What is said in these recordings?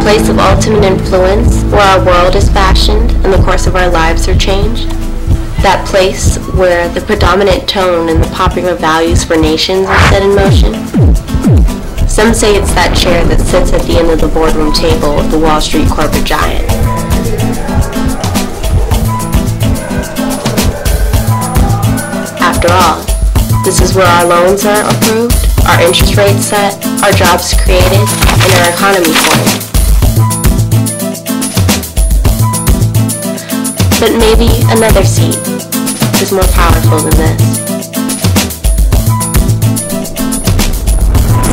place of ultimate influence where our world is fashioned and the course of our lives are changed? That place where the predominant tone and the popular values for nations are set in motion? Some say it's that chair that sits at the end of the boardroom table of the Wall Street corporate giant. After all, this is where our loans are approved, our interest rates set, our jobs created, and our economy formed. But maybe another seat is more powerful than this.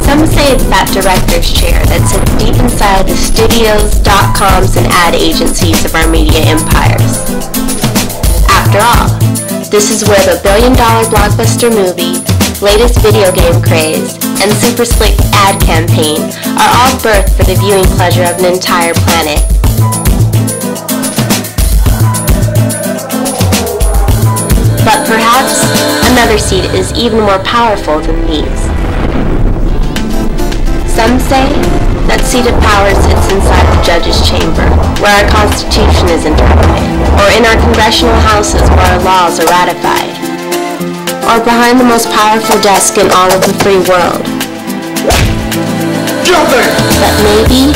Some say it's that director's chair that sits deep inside the studios, .coms, and ad agencies of our media empires. After all, this is where the billion-dollar blockbuster movie, latest video game craze, and super slick ad campaign are all birthed for the viewing pleasure of an entire planet. But perhaps another seat is even more powerful than these. Some say that seat of power sits inside the judge's chamber, where our Constitution is interpreted, or in our congressional houses where our laws are ratified, or behind the most powerful desk in all of the free world. But maybe,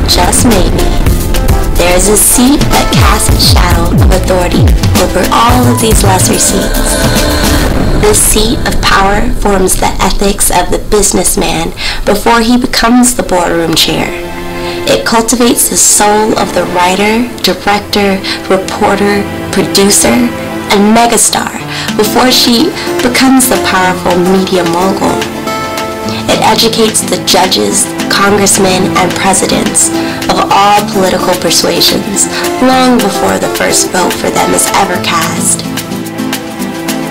just maybe, there is a seat that casts a shadow of authority over all of these lesser seats. This seat of power forms the ethics of the businessman before he becomes the boardroom chair. It cultivates the soul of the writer, director, reporter, producer, and megastar before she becomes the powerful media mogul. It educates the judges, congressmen, and presidents of all political persuasions long before the first vote for them is ever cast.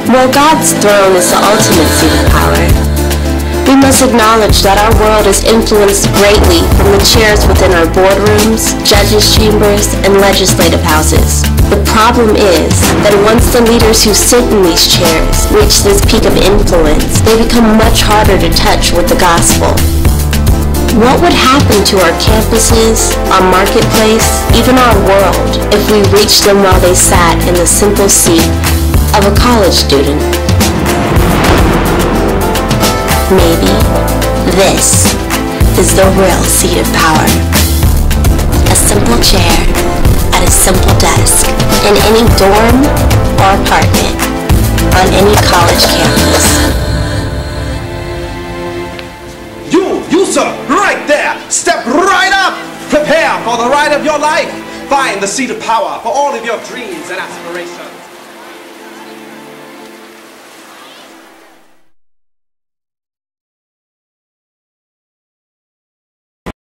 While God's throne is the ultimate seat of power, we must acknowledge that our world is influenced greatly from the chairs within our boardrooms, judges' chambers, and legislative houses. The problem is that once the leaders who sit in these chairs reach this peak of influence, they become much harder to touch with the gospel. What would happen to our campuses, our marketplace, even our world, if we reached them while they sat in the simple seat of a college student? Maybe this is the real seat of power. A simple chair at a simple desk in any dorm or apartment on any college campus. You sir, right there! Step right up! Prepare for the ride of your life! Find the seat of power for all of your dreams and aspirations.